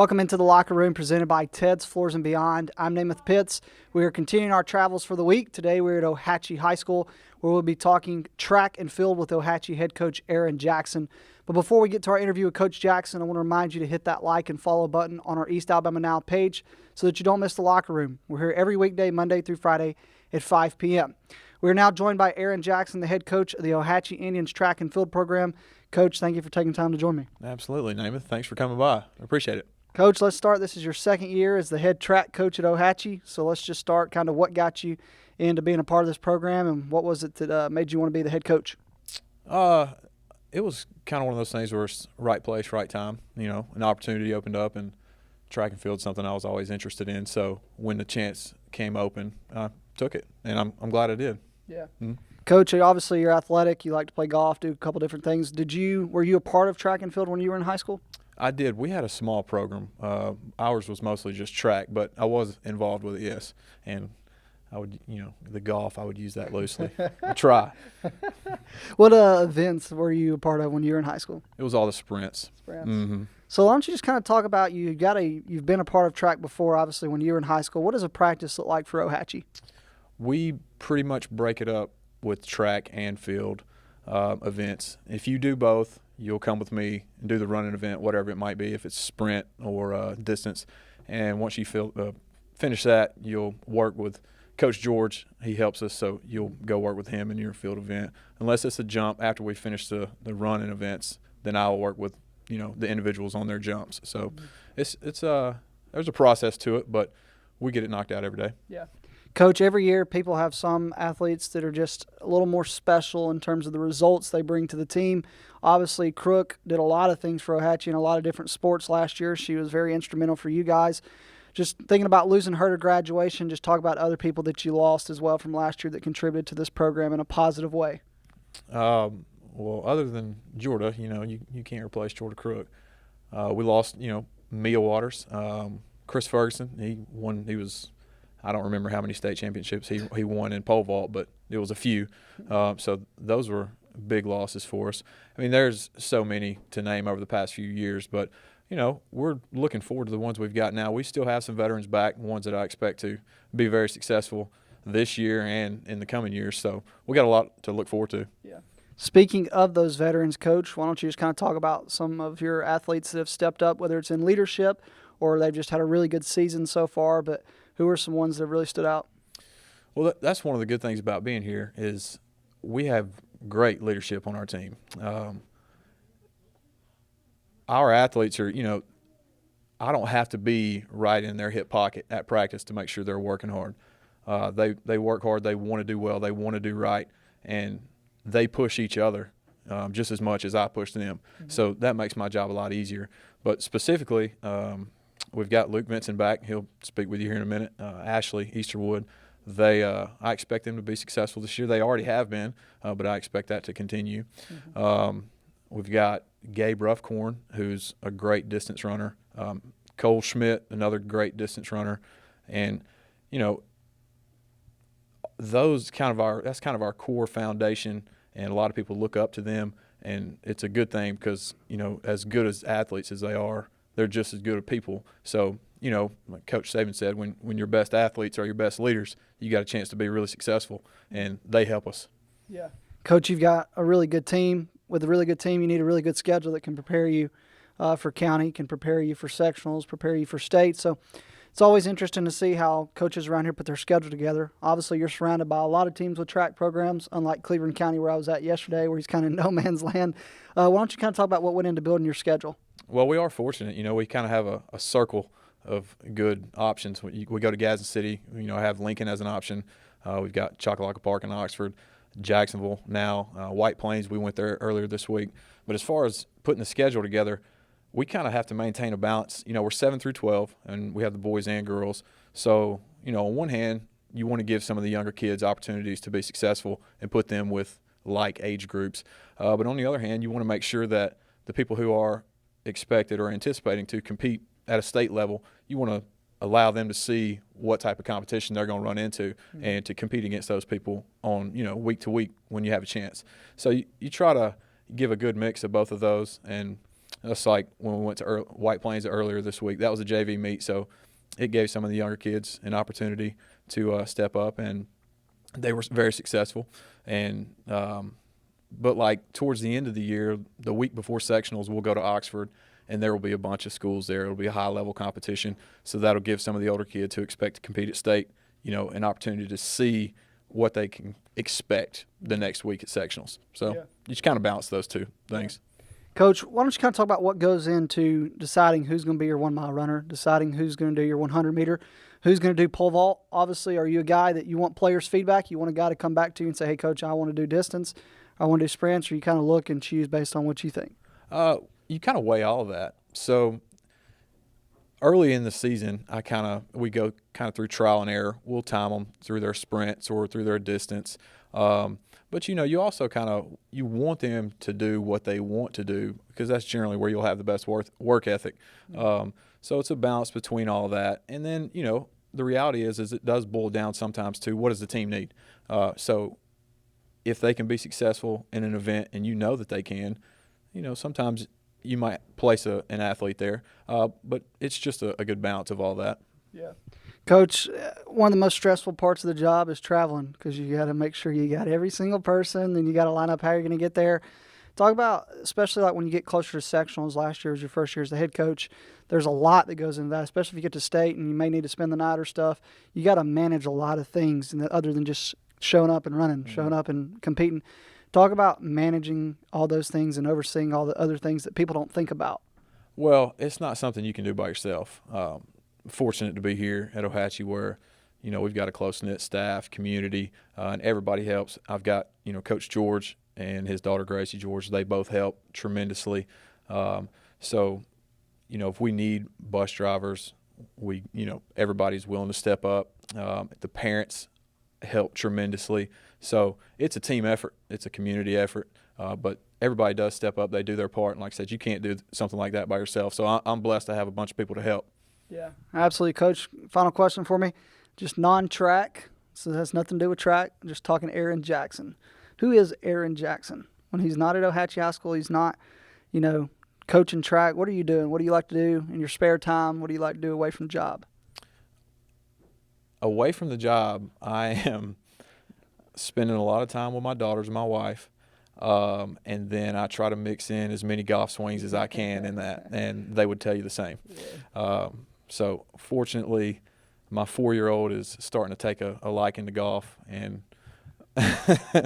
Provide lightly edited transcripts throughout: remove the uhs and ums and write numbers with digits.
Welcome into the Locker Room presented by Ted's Floors and Beyond. I'm Namath Pitts. We are continuing our travels for the week. Today we're at Ohatchee High School where we'll be talking track and field with Ohatchee head coach Aaron Jackson. But before we get to our interview with Coach Jackson, I want to remind you to hit that like and follow button on our East Alabama Now page so that you don't miss the Locker Room. We're here every weekday, Monday through Friday at 5 p.m. We're now joined by Aaron Jackson, the head coach of the Ohatchee Indians track and field program. Coach, thank you for taking time to join me. Absolutely, Namath. Thanks for coming by. I appreciate it. Coach, let's start. This is your second year as the head track coach at Ohatchee. So let's just start kind of what got you into being a part of this program and what was it that made you want to be the head coach? It was kind of one of those things where it's right place, right time. You know, an opportunity opened up, and track and field is something I was always interested in. So when the chance came open, I took it, and I'm glad I did. Yeah. Mm-hmm. Coach, obviously you're athletic. You like to play golf, do a couple different things. Were you a part of track and field when you were in high school? I did. We had a small program. Ours was mostly just track, but I was involved with it, yes. And I would, the golf, I would use that loosely. I try. What events were you a part of when you were in high school? It was all the sprints. Mm-hmm. So why don't you just kind of talk about you've been a part of track before, obviously, when you were in high school. What does a practice look like for Ohatchee? We pretty much break it up with track and field events. If you do both, you'll come with me and do the running event, whatever it might be, if it's sprint or distance. And once you finish that, you'll work with Coach George. He helps us, so you'll go work with him in your field event. Unless it's a jump after we finish the running events, then I'll work with the individuals on their jumps. So it's there's a process to it, but we get it knocked out every day. Yeah. Coach, every year people have some athletes that are just a little more special in terms of the results they bring to the team. Obviously, Crook did a lot of things for Ohatchee in a lot of different sports last year. She was very instrumental for you guys. Just thinking about losing her to graduation, just talk about other people that you lost as well from last year that contributed to this program in a positive way. Well, other than Jorda, you can't replace Jorda Crook. We lost, Mia Waters, Chris Ferguson. He was – I don't remember how many state championships he won in pole vault, but it was a few. So those were big losses for us. I mean, there's so many to name over the past few years, but, we're looking forward to the ones we've got now. We still have some veterans back, ones that I expect to be very successful this year and in the coming years. So we got a lot to look forward to. Yeah. Speaking of those veterans, Coach, why don't you just kind of talk about some of your athletes that have stepped up, whether it's in leadership or they've just had a really good season so far, but who are some ones that really stood out? Well, that's one of the good things about being here is we have great leadership on our team. Our athletes are, I don't have to be right in their hip pocket at practice to make sure they're working hard. They work hard. They want to do well. They want to do right, and they push each other just as much as I push them. Mm-hmm. So that makes my job a lot easier. But specifically, we've got Luke Vincent back. He'll speak with you here in a minute. Ashley Easterwood. I expect them to be successful this year. They already have been, but I expect that to continue. Mm-hmm. We've got Gabe Ruffcorn, who's a great distance runner. Cole Schmidt, another great distance runner. And, that's kind of our core foundation, and a lot of people look up to them, and it's a good thing because, as good as athletes as they are, they're just as good at people. So, like Coach Saban said, when your best athletes are your best leaders, you got a chance to be really successful, and they help us. Yeah. Coach, you've got a really good team. With a really good team, you need a really good schedule that can prepare you for county, can prepare you for sectionals, prepare you for state. So it's always interesting to see how coaches around here put their schedule together. Obviously, you're surrounded by a lot of teams with track programs, unlike Cleveland County where I was at yesterday, where he's kind of in no man's land. Why don't you kind of talk about what went into building your schedule? Well, we are fortunate. We kind of have a circle of good options. We go to Gadsden City. I have Lincoln as an option. We've got Choccolocco Park in Oxford, Jacksonville now, White Plains. We went there earlier this week. But as far as putting the schedule together, we kind of have to maintain a balance. We're 7 through 12, and we have the boys and girls. So, on one hand, you want to give some of the younger kids opportunities to be successful and put them with like age groups. But on the other hand, you want to make sure that the people who are expected or anticipating to compete at a state level, you want to allow them to see what type of competition they're going to run into and to compete against those people on, week to week when you have a chance. So you try to give a good mix of both of those. And Just like when we went to White Plains earlier this week, that was a JV meet, so it gave some of the younger kids an opportunity to step up, and they were very successful. And but like towards the end of the year, the week before sectionals, we'll go to Oxford, and there will be a bunch of schools there. It'll be a high-level competition, so that'll give some of the older kids who expect to compete at state, an opportunity to see what they can expect the next week at sectionals. So you just kind of balance those two things. Coach, why don't you kind of talk about what goes into deciding who's going to be your 1 mile runner, deciding who's going to do your 100 meter, who's going to do pole vault? Obviously, are you a guy that you want players' feedback? You want a guy to come back to you and say, hey, Coach, I want to do distance, I want to do sprints, or you kind of look and choose based on what you think? You kind of weigh all of that. So early in the season, we go kind of through trial and error. We'll time them through their sprints or through their distance. But you also you want them to do what they want to do, because that's generally where you'll have the best work ethic. So it's a balance between all of that. And then, the reality is it does boil down sometimes to what does the team need. So if they can be successful in an event and that they can, sometimes you might place an athlete there. But it's just a good balance of all that. Yeah. Coach, one of the most stressful parts of the job is traveling, because you got to make sure you got every single person, and you got to line up how you're going to get there. Talk about, especially like when you get closer to sectionals. Last year was your first year as the head coach. There's a lot that goes into that, especially if you get to state and you may need to spend the night or stuff. You got to manage a lot of things other than just showing up and running, showing up and competing. Talk about managing all those things and overseeing all the other things that people don't think about. Well, it's not something you can do by yourself. Fortunate to be here at Ohatchee where, we've got a close-knit staff, community, and everybody helps. I've got, Coach George and his daughter Gracie George. They both help tremendously. So, if we need bus drivers, everybody's willing to step up. The parents help tremendously. So it's a team effort. It's a community effort. But everybody does step up. They do their part. And like I said, you can't do something like that by yourself. So I'm blessed to have a bunch of people to help. Yeah, absolutely. Coach, final question for me. Just non-track, so that has nothing to do with track, just talking Aaron Jackson. Who is Aaron Jackson? When he's not at Ohatchee High School, he's not, coaching track. What are you doing? What do you like to do in your spare time? What do you like to do away from the job? Away from the job, I am spending a lot of time with my daughters and my wife. And then I try to mix in as many golf swings as I can in that, and they would tell you the same. Yeah. So fortunately, my 4-year-old is starting to take a liking to golf, and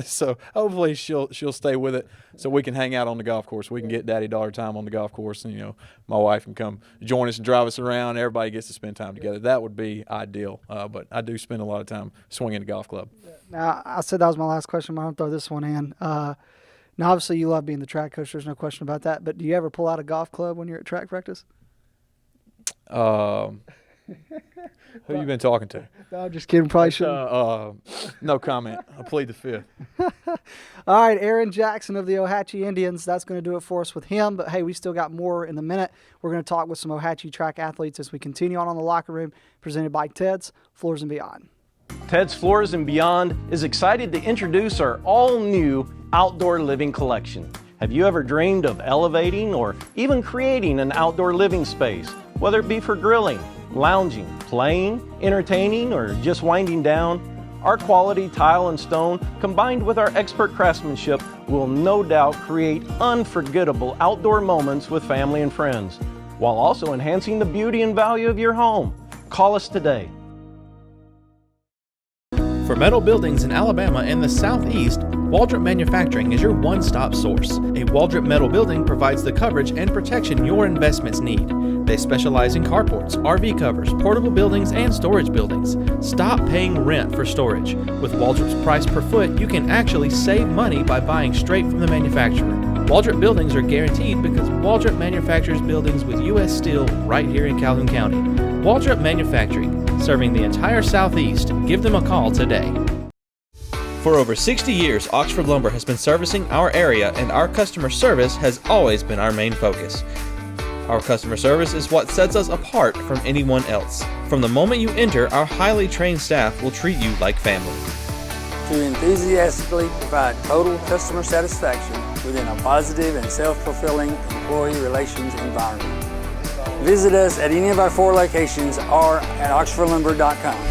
so hopefully she'll stay with it so we can hang out on the golf course. We can get daddy-daughter time on the golf course, and my wife can come join us and drive us around. Everybody gets to spend time together. That would be ideal. But I do spend a lot of time swinging the golf club. Now, I said that was my last question, but I'm going to throw this one in. Now, obviously, you love being the track coach. There's no question about that. But do you ever pull out a golf club when you're at track practice? Who you been talking to? No, I'm just kidding. Probably shouldn't. No comment. I plead the fifth. All right, Aaron Jackson of the Ohatchee Indians. That's going to do it for us with him. But, hey, we still got more in a minute. We're going to talk with some Ohatchee track athletes as we continue on the Locker Room, presented by Ted's Floors and Beyond. Ted's Floors and Beyond is excited to introduce our all-new outdoor living collection. Have you ever dreamed of elevating or even creating an outdoor living space, whether it be for grilling, lounging, playing, entertaining, or just winding down? Our quality tile and stone, combined with our expert craftsmanship, will no doubt create unforgettable outdoor moments with family and friends, while also enhancing the beauty and value of your home. Call us today. For metal buildings in Alabama and the Southeast, Waldrop Manufacturing is your one-stop source. A Waldrop metal building provides the coverage and protection your investments need. They specialize in carports, RV covers, portable buildings, and storage buildings. Stop paying rent for storage. With Waldrop's price per foot, you can actually save money by buying straight from the manufacturer. Waldrop buildings are guaranteed because Waldrop manufactures buildings with U.S. steel right here in Calhoun County. Waldrop Manufacturing, serving the entire Southeast. Give them a call today. For over 60 years, Oxford Lumber has been servicing our area, and our customer service has always been our main focus. Our customer service is what sets us apart from anyone else. From the moment you enter, our highly trained staff will treat you like family. to enthusiastically provide total customer satisfaction within a positive and self-fulfilling employee relations environment. Visit us at any of our 4 locations or at oxfordlumber.com.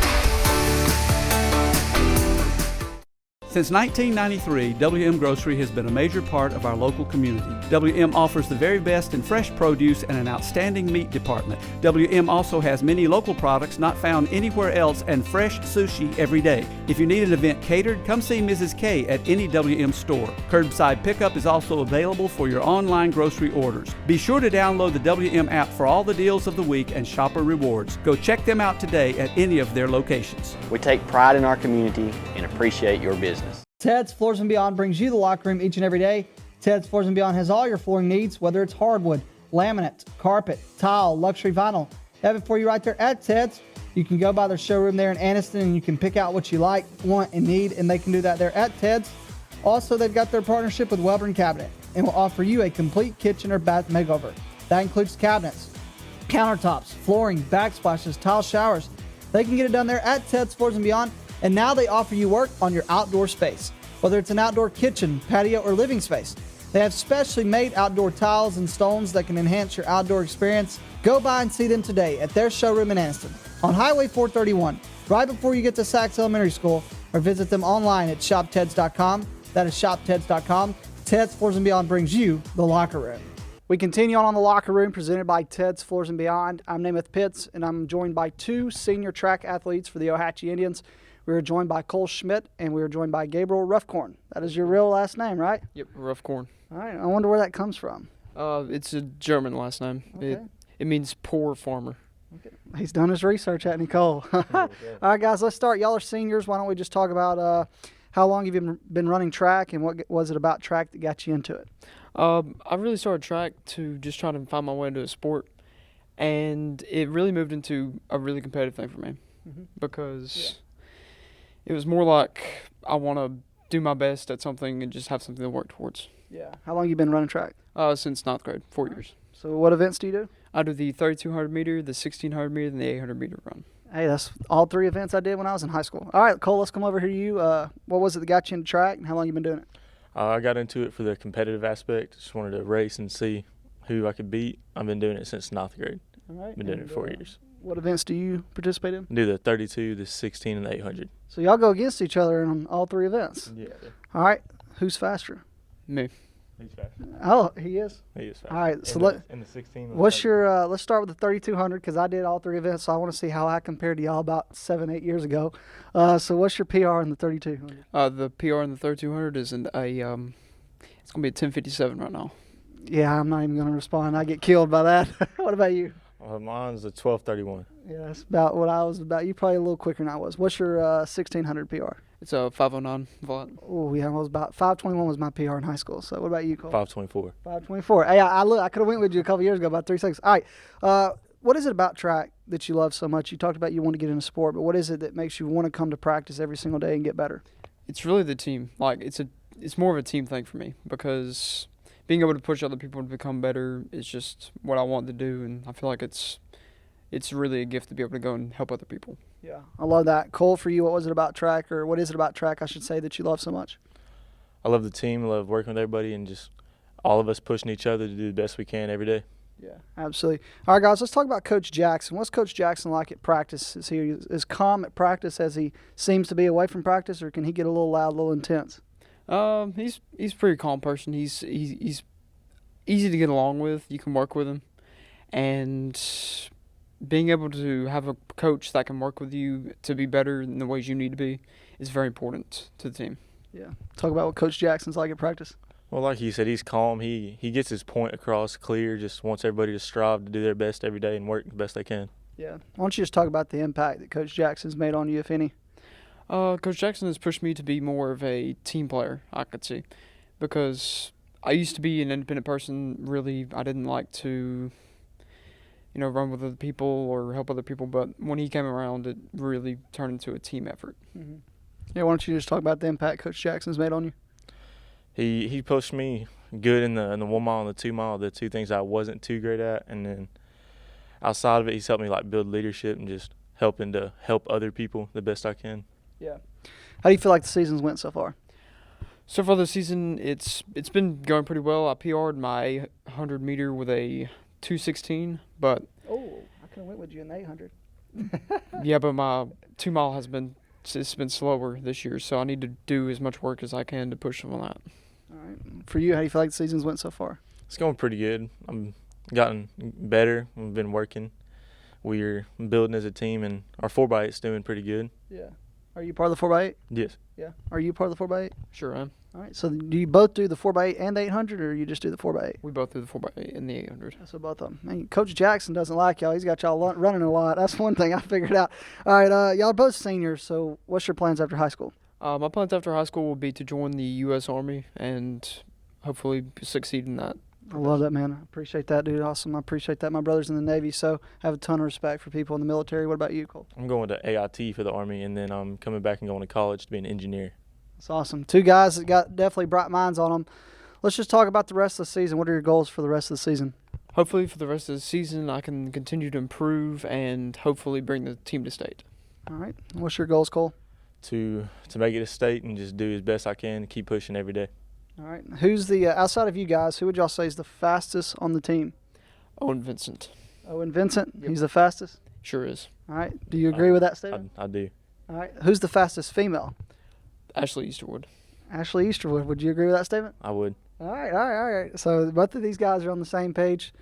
Since 1993, WM Grocery has been a major part of our local community. WM offers the very best in fresh produce and an outstanding meat department. WM also has many local products not found anywhere else and fresh sushi every day. If you need an event catered, come see Mrs. K at any WM store. Curbside pickup is also available for your online grocery orders. Be sure to download the WM app for all the deals of the week and shopper rewards. Go check them out today at any of their locations. We take pride in our community and appreciate your business. Ted's Floors and Beyond brings you the locker room each and every day. Ted's Floors and Beyond has all your flooring needs, whether it's hardwood, laminate, carpet, tile, luxury vinyl. They have it for you right there at Ted's. You can go by their showroom there in Anniston and you can pick out what you like, want, and need, and they can do that there at Ted's. Also, they've got their partnership with Weber and Cabinet and will offer you a complete kitchen or bath makeover. That includes cabinets, countertops, flooring, backsplashes, tile showers. They can get it done there at Ted's Floors and Beyond. And now they offer you work on your outdoor space, whether it's an outdoor kitchen, patio, or living space. They have specially made outdoor tiles and stones that can enhance your outdoor experience. Go by and see them today at their showroom in Anniston on Highway 431, right before you get to Sachs Elementary School, or visit them online at shopteds.com. That is shopteds.com. Ted's Floors and Beyond brings you the locker room. We continue on the locker room presented by Ted's Floors and Beyond. I'm Namath Pitts, and I'm joined by 2 senior track athletes for the Ohatchee Indians. We were joined by Cole Schmidt, and we were joined by Gabriel Ruffcorn. That is your real last name, right? Yep, Ruffcorn. All right. I wonder where that comes from. It's a German last name. Okay. It means poor farmer. Okay. He's done his research, hasn't he, Cole? All right, guys, let's start. Y'all are seniors. Why don't we just talk about how long you've been running track, and what was it about track that got you into it? I really started track to just try to find my way into a sport, and it really moved into a really competitive thing for me because it was more like I want to do my best at something and just have something to work towards. Yeah. How long you been running track? Since 9th grade, 4 years. So what events do you do? I do the 3,200 meter, the 1,600 meter, and the 800 meter run. Hey, that's all 3 events I did when I was in high school. All right, Cole, let's come over here to you. What was it that got you into track, and how long you been doing it? I got into it for the competitive aspect. Just wanted to race and see who I could beat. I've been doing it since 9th grade. All right. Been doing it 4 years. What events do you participate in? Do the 32, the 16, and the 800. So y'all go against each other in all 3 events? Yeah. All right. Who's faster? Me. He's faster. Oh, he is? He is faster. All right. So in the 16. what's your let's start with the 3,200 because I did all 3 events, so I want to see how I compared to y'all about 7-8 years ago. So what's your PR in the 3,200? The PR in the 3,200 is it's going to be a 10:57 right now. Yeah, I'm not even going to respond. I get killed by that. What about you? Mine's a 12:31. Yeah, that's about what I was about. You probably a little quicker than I was. What's your 1,600 PR? It's a 5:09 vault. Oh, yeah, I was about 5:21 was my PR in high school. So what about you, Cole? 5:24. 5:24. Hey, I could have went with you a couple years ago, about 3 seconds. All right. What is it about track that you love so much? You talked about you want to get into sport, but what is it that makes you want to come to practice every single day and get better? It's really the team. Like it's more of a team thing for me because being able to push other people to become better is just what I want to do, and I feel like it's really a gift to be able to go and help other people. Yeah, I love that. Cole, for you, what was it about track, or what is it about track, I should say, that you love so much? I love the team. I love working with everybody and just all of us pushing each other to do the best we can every day. Yeah, absolutely. All right, guys, let's talk about Coach Jackson. What's Coach Jackson like at practice? Is he as calm at practice as he seems to be away from practice, or can he get a little loud, a little intense? He's a pretty calm person. He's easy to get along with. You can work with him, and being able to have a coach that can work with you to be better in the ways you need to be is very important to the team. Yeah. Talk about what Coach Jackson's like at practice. Well, like you said, he's calm. He gets his point across clear, just wants everybody to strive to do their best every day and work the best they can. Yeah. Why don't you just talk about the impact that Coach Jackson's made on you, if any? Coach Jackson has pushed me to be more of a team player, I could see, because I used to be an independent person. Really, I didn't like to, run with other people or help other people. But when he came around, it really turned into a team effort. Mm-hmm. Yeah, why don't you just talk about the impact Coach Jackson's made on you? He pushed me good in the 1 mile and the 2 mile, the 2 things I wasn't too great at, and then outside of it, he's helped me build leadership and just helping to help other people the best I can. Yeah. How do you feel like the season's went so far? So far this season, it's been going pretty well. I PR'd my 100 meter with a 2:16, but I could have went with you in the 800. yeah, but my 2 mile it's been slower this year, so I need to do as much work as I can to push on that. All right. For you, how do you feel like the season's went so far? It's going pretty good. I'm gotten better. We've been working. We're building as a team, and our 4x8's doing pretty good. Yeah. Are you part of the 4x8? Yes. Yeah. Are you part of the 4x8? Sure am. All right. So do you both do the 4x8 and the 800, or you just do the 4x8? We both do the 4x8 and the 800. So both of them. Man, Coach Jackson doesn't like y'all. He's got y'all running a lot. That's one thing I figured out. All right. Y'all are both seniors, so what's your plans after high school? My plans after high school will be to join the U.S. Army and hopefully succeed in that. I love that, man. I appreciate that, dude. Awesome. I appreciate that. My brother's in the Navy, so I have a ton of respect for people in the military. What about you, Cole? I'm going to AIT for the Army, and then I'm coming back and going to college to be an engineer. That's awesome. Two guys that got definitely bright minds on them. Let's just talk about the rest of the season. What are your goals for the rest of the season? Hopefully for the rest of the season, I can continue to improve and hopefully bring the team to state. All right. What's your goals, Cole? To make it a state and just do as best I can and keep pushing every day. All right. Who's the outside of you guys? Who would y'all say is the fastest on the team? Owen Vincent. Owen Vincent. Yep. He's the fastest. Sure is. All right. Do you agree with that statement? I do. All right. Who's the fastest female? Ashley Easterwood. Ashley Easterwood. Would you agree with that statement? I would. All right. So both of these guys are on the same page.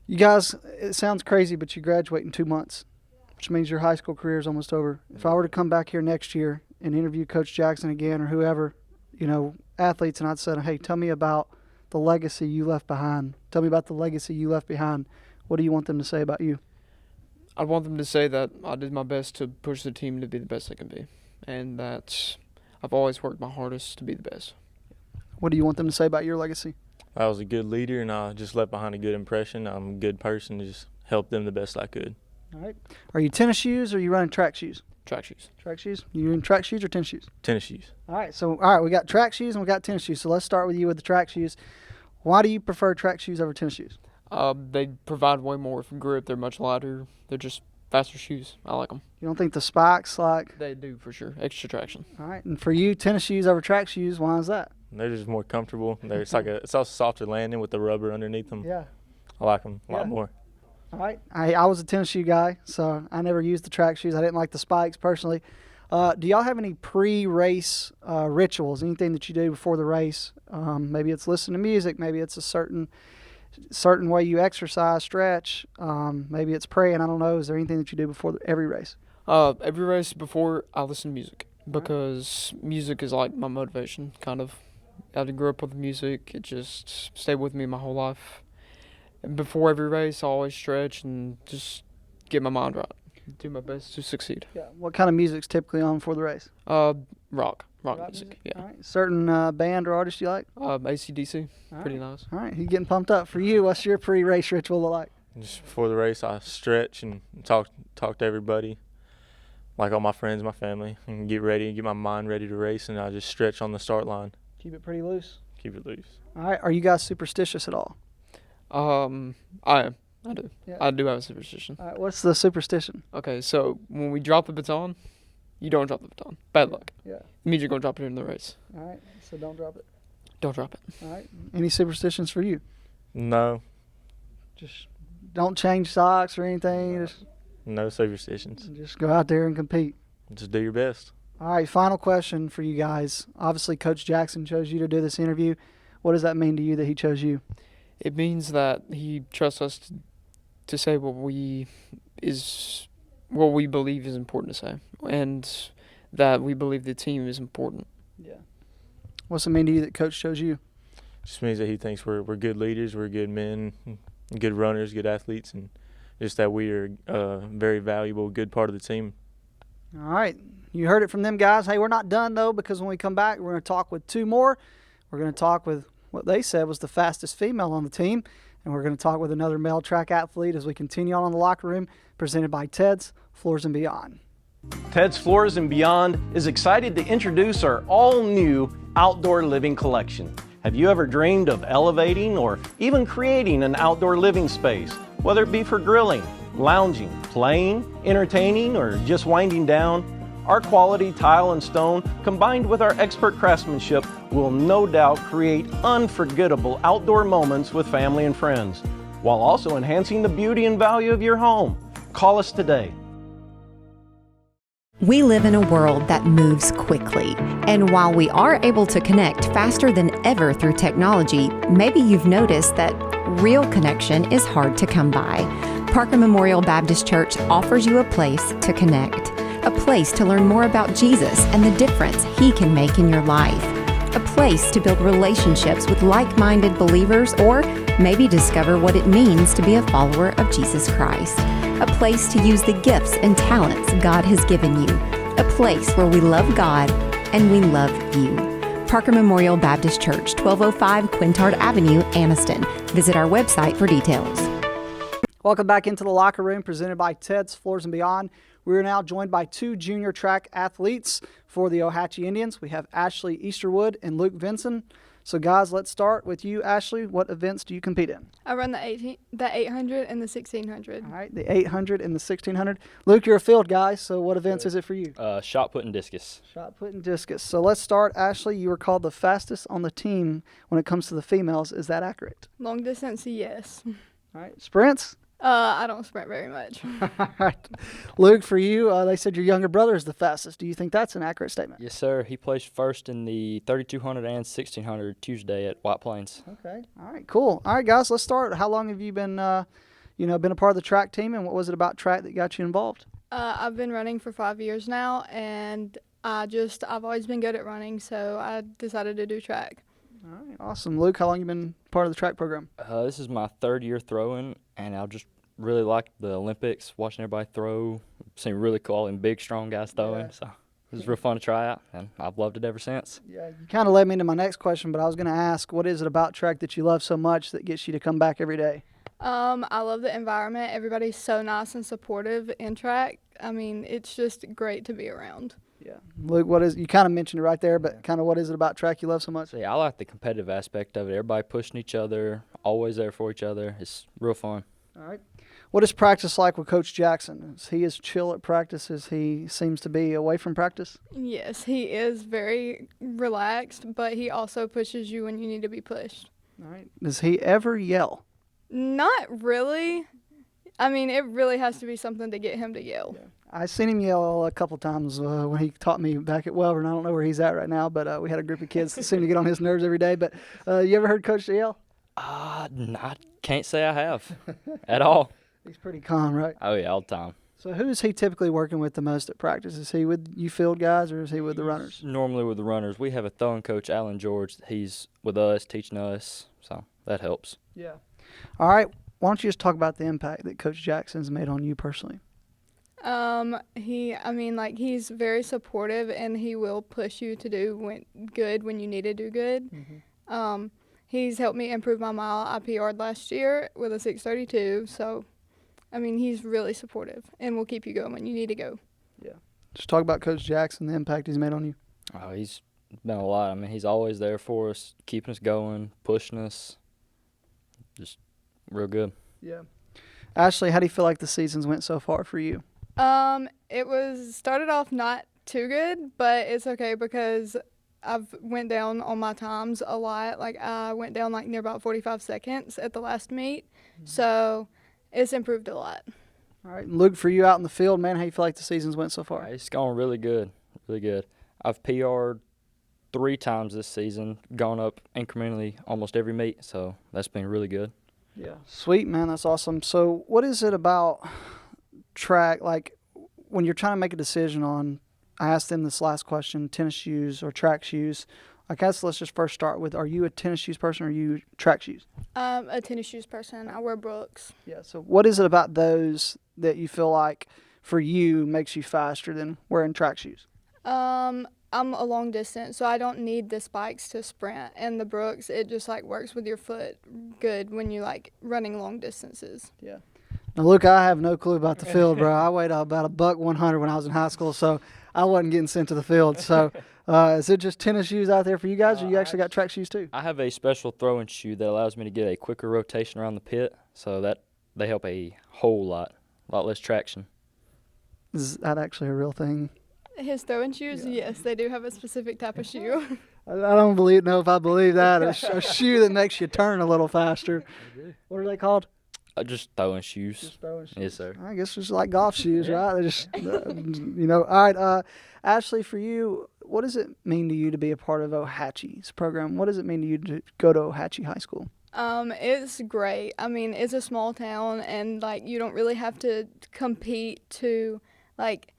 You guys, it sounds crazy, but you graduate in 2 months, which means your high school career is almost over. If I were to come back here next year and interview Coach Jackson again or whoever, athletes, and I'd say, hey, tell me about the legacy you left behind. Tell me about the legacy you left behind. What do you want them to say about you? I'd want them to say that I did my best to push the team to be the best they can be, and that I've always worked my hardest to be the best. What do you want them to say about your legacy? I was a good leader, and I just left behind a good impression. I'm a good person to just help them the best I could. All right. Are you tennis shoes or are you running track shoes? Track shoes. Track shoes? You in track shoes or tennis shoes? Tennis shoes. All right, we got track shoes and we got tennis shoes. So let's start with you with the track shoes. Why do you prefer track shoes over tennis shoes? They provide way more grip. They're much lighter. They're just faster shoes. I like them. You don't think the spikes They do, for sure. Extra traction. All right, and for you, tennis shoes over track shoes, why is that? They're just more comfortable. It's also softer landing with the rubber underneath them. Yeah. I like them a lot more. All right. I was a tennis shoe guy, so I never used the track shoes. I didn't like the spikes personally. Do y'all have any pre-race rituals, anything that you do before the race? Maybe it's listen to music. Maybe it's a certain way you exercise, stretch. Maybe it's praying. I don't know. Is there anything that you do before every race? Every race before I listen to music because music is like my motivation, kind of. I grew up with music. It just stayed with me my whole life. And before every race, I always stretch and just get my mind right. Do my best to succeed. Yeah. What kind of music's typically on before the race? Rock music. Yeah. All right. Certain band or artist you like? AC/DC. Pretty nice. All right. He's getting pumped up. For you, what's your pre-race ritual look like? Just before the race, I stretch and talk to everybody, like all my friends, my family, and get my mind ready to race, and I just stretch on the start line. Keep it pretty loose. Keep it loose. All right. Are you guys superstitious at all? I am. I do. Yeah. I do have a superstition. All right. What's the superstition? Okay, so when we drop the baton, you don't drop the baton. Bad luck. Yeah. It means you're going to drop it in the race. All right. So don't drop it. Don't drop it. All right. Any superstitions for you? No. Just don't change socks or anything. No superstitions. Just go out there and compete. Just do your best. All right. Final question for you guys. Obviously, Coach Jackson chose you to do this interview. What does that mean to you that he chose you? It means that he trusts us to say what we believe is important to say, and that we believe the team is important. Yeah. What's it mean to you that Coach chose you? Just means that he thinks we're good leaders, we're good men, good runners, good athletes, and just that we are a very valuable, good part of the team. All right. You heard it from them guys. Hey, we're not done, though, because when we come back, we're going to talk with two more. We're going to talk with what they said was the fastest female on the team, and we're going to talk with another male track athlete as we continue on the Locker Room, presented by Ted's Floors and Beyond. Ted's Floors and Beyond is excited to introduce our all-new outdoor living collection. Have you ever dreamed of elevating or even creating an outdoor living space, whether it be for grilling, lounging, playing, entertaining, or just winding down? Our quality tile and stone, combined with our expert craftsmanship, will no doubt create unforgettable outdoor moments with family and friends, while also enhancing the beauty and value of your home. Call us today. We live in a world that moves quickly, and while we are able to connect faster than ever through technology, maybe you've noticed that real connection is hard to come by. Parker Memorial Baptist Church offers you a place to connect, a place to learn more about Jesus and the difference He can make in your life, a place to build relationships with like-minded believers, or maybe discover what it means to be a follower of Jesus Christ. A place to use the gifts and talents God has given you. A place where we love God and we love you. Parker Memorial Baptist Church, 1205 Quintard Avenue, Anniston. Visit our website for details. Welcome back into the Locker Room, presented by Ted's Floors and Beyond. We are now joined by two junior track athletes for the Ohatchee Indians. We have Ashley Easterwood and Luke Vinson. So, guys, let's start with you, Ashley. What events do you compete in? I run the 800 and the 1600. All right, the 800 and the 1600. Luke, you're a field guy, so what events is it for you? Shot put and discus. Shot put and discus. So let's start. Ashley, you were called the fastest on the team when it comes to the females. Is that accurate? Long distance, yes. All right, sprints? I don't sprint very much. All right. Luke, for you, they said your younger brother is the fastest. Do you think that's an accurate statement? Yes, sir. He placed first in the 3200 and 1600 Tuesday at White Plains. Okay. All right, cool. All right, guys, let's start. How long have you been, been a part of the track team, and what was it about track that got you involved? I've been running for 5 years now, and I've always been good at running, so I decided to do track. All right, awesome. Luke, how long you been part of the track program? This is my third year throwing, and I just really like the Olympics, watching everybody throw. Seemed really cool and big, strong guys throwing, so it was real fun to try out, and I've loved it ever since. Yeah, you kind of led me into my next question, but I was going to ask, what is it about track that you love so much that gets you to come back every day? I love the environment. Everybody's so nice and supportive in track. I mean, it's just great to be around. Yeah. Luke, you kind of mentioned it right there, but kind of what is it about track you love so much? So, yeah, I like the competitive aspect of it. Everybody pushing each other, always there for each other. It's real fun. All right. What is practice like with Coach Jackson? Is he as chill at practice as he seems to be away from practice? Yes, he is very relaxed, but he also pushes you when you need to be pushed. All right. Does he ever yell? Not really. I mean, it really has to be something to get him to yell. Yeah. I seen him yell a couple times when he taught me back at Welborn. I don't know where he's at right now, but we had a group of kids that seemed to get on his nerves every day. But you ever heard Coach yell? I can't say I have at all. He's pretty calm, right? Oh, yeah, all the time. So who is he typically working with the most at practice? Is he with you field guys, or is he with the runners? Normally with the runners. We have a throwing coach, Alan George. He's with us, teaching us, so that helps. Yeah. All right. Why don't you just talk about the impact that Coach Jackson's made on you personally? He's very supportive, and he will push you to do good when you need to do good. Mm-hmm. He's helped me improve my mile. I PR'd last year with a 6:32, so, he's really supportive, and will keep you going when you need to go. Yeah. Just talk about Coach Jackson, the impact he's made on you. Oh, he's been a lot. He's always there for us, keeping us going, pushing us. Just real good. Yeah. Ashley, how do you feel like the seasons went so far for you? It started off not too good, but it's okay because I've went down on my times a lot. Like, I went down near about 45 seconds at the last meet, so it's improved a lot. All right. And Luke, for you out in the field, man, how you feel like the seasons went so far? It's gone really good, really good. I've PR'd 3 times this season, gone up incrementally almost every meet, so that's been really good. Yeah. Sweet, man. That's awesome. So what is it about track, like when you're trying to make a decision on, I asked them this last question, tennis shoes or track shoes. I guess let's just first start with, are you a tennis shoes person or are you track shoes? A tennis shoes person. I wear Brooks. Yeah. So what is it about those that you feel like for you makes you faster than wearing track shoes? I'm a long distance, so I don't need the spikes to sprint. And the Brooks, it just works with your foot good when you running long distances. Yeah. Now, Luke, I have no clue about the field, bro. I weighed about $100 when I was in high school, so I wasn't getting sent to the field. So is it just tennis shoes out there for you guys, or you actually got track shoes too? I have a special throwing shoe that allows me to get a quicker rotation around the pit, so that they help a whole lot less traction. Is that actually a real thing? His throwing shoes, yes, they do have a specific type of shoe. I don't know if I believe that. A shoe that makes you turn a little faster. What are they called? Just throwing shoes. Just throwing shoes. Yes, sir. I guess it's like golf shoes, right? They just, All right, Ashley, for you, what does it mean to you to be a part of Ohatchee's program? What does it mean to you to go to Ohatchee High School? It's great. I mean, it's a small town, and like you don't really have to compete to like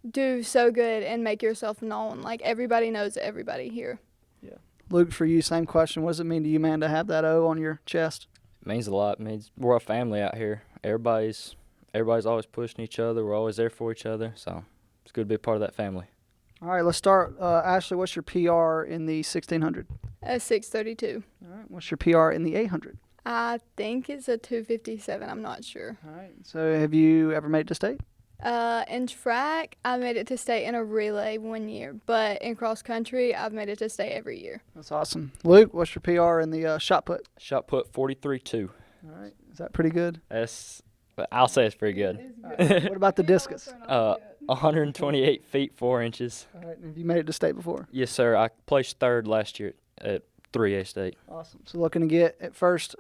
do so good and make yourself known. Like everybody knows everybody here. Yeah. Luke, for you, same question. What does it mean to you, man, to have that O on your chest? It means a lot. It means we're a family out here. Everybody's always pushing each other. We're always there for each other. So it's good to be a part of that family. All right, let's start. Ashley, what's your PR in the 1600? A 632. All right, what's your PR in the 800? I think it's a 257. I'm not sure. All right, so have you ever made it to state? In track, I made it to state in a relay 1 year, but in cross country, I've made it to state every year. That's awesome. Luke, what's your PR in the shot put? Shot put 43-2. All right, is that pretty good? I'll say it's pretty good. What about the discus? 128 feet 4 inches. All right, have you made it to state before? Yes, sir. I placed third last year at 3A state. Awesome. So looking to get at first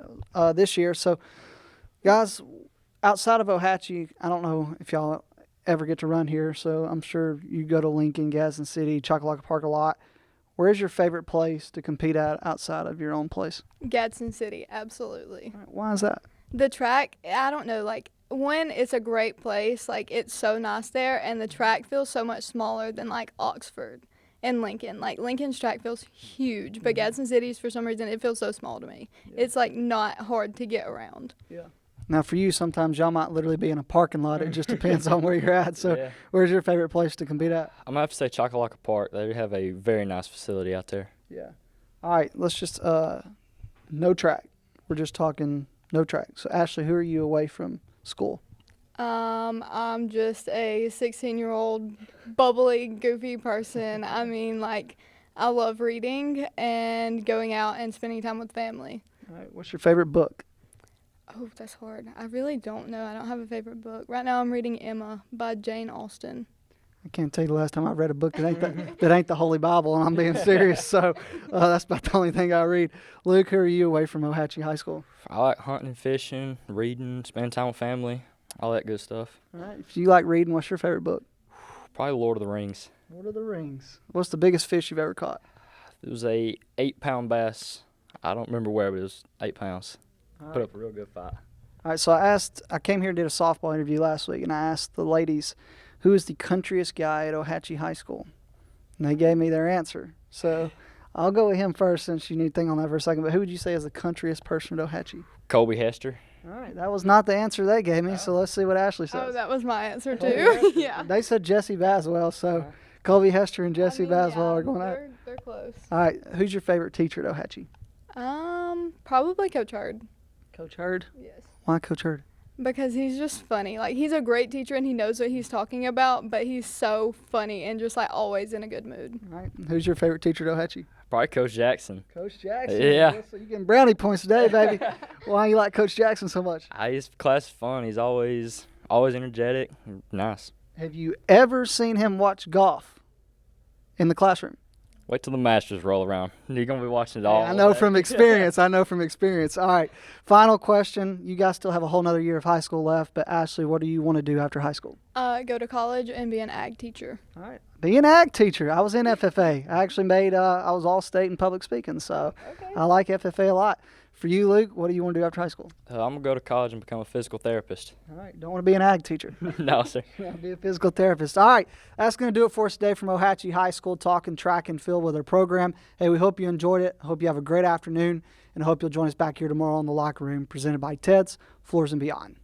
this year. So, guys, outside of Ohatchee, I don't know if y'all ever get to run here, so I'm sure you go to Lincoln, Gadsden City, Chocolaca Park a lot. Where's your favorite place to compete at outside of your own place? Gadsden City, absolutely. All right, why is that? The track, I don't know, like, when it's a great place, like, it's so nice there, and the track feels so much smaller than, like, Oxford and Lincoln. Like, Lincoln's track feels huge, but Gadsden City's, for some reason, it feels so small to me. Yeah. It's, like, not hard to get around. Yeah. Now, for you, sometimes y'all might literally be in a parking lot. It just depends on where you're at. So, Where's your favorite place to compete at? I'm going to have to say Chocolaca Park. They have a very nice facility out there. Yeah. All right, let's just, no track. We're just talking no track. So, Ashley, who are you away from school? I'm just a 16-year-old bubbly, goofy person. I mean, like, I love reading and going out and spending time with family. All right, what's your favorite book? Oh, that's hard. I really don't know. I don't have a favorite book. Right now I'm reading Emma by Jane Austen. I can't tell you the last time I read a book that ain't the Holy Bible, and I'm being serious. So that's about the only thing I read. Luke, who are you away from Ohatchee High School? I like hunting, fishing, reading, spending time with family, all that good stuff. All right. If you like reading, what's your favorite book? Probably Lord of the Rings. Lord of the Rings. What's the biggest fish you've ever caught? It was a 8-pound bass. I don't remember where, but it was 8 pounds. Put up a real good fight. All right, so I came here and did a softball interview last week, and I asked the ladies, who is the countryest guy at Ohatchee High School? And they gave me their answer. So I'll go with him first since you need to think on that for a second. But who would you say is the countryest person at Ohatchee? Colby Hester. All right, that was not the answer they gave me, so let's see what Ashley says. Oh, that was my answer too. Yeah. They said Jesse Baswell, so Colby Hester and Jesse Baswell are going out. They're close. All right, who's your favorite teacher at Ohatchee? Probably Coach Hurd. Coach Hurd? Yes. Why Coach Hurd? Because he's just funny. Like, he's a great teacher and he knows what he's talking about, but he's so funny and just, like, always in a good mood. All right. Who's your favorite teacher at Ohatchee? Probably Coach Jackson. Coach Jackson? Yeah. So you're getting brownie points today, baby. Why do you like Coach Jackson so much? His class is fun. He's always energetic. Nice. Have you ever seen him watch golf in the classroom? Wait till the Masters roll around. You're going to be watching it all. I know from experience. All right. Final question. You guys still have a whole nother year of high school left, but Ashley, what do you want to do after high school? Go to college and be an ag teacher. All right. Be an ag teacher. I was in FFA. I actually I was all state in public speaking, so I like FFA a lot. For you, Luke, what do you want to do after high school? I'm going to go to college and become a physical therapist. All right. Don't want to be an ag teacher. No, sir. Be a physical therapist. All right. That's going to do it for us today from Ohatchee High School, talking track and field with our program. Hey, we hope you enjoyed it. I hope you have a great afternoon, and I hope you'll join us back here tomorrow on the Locker Room, presented by Ted's Floors and Beyond.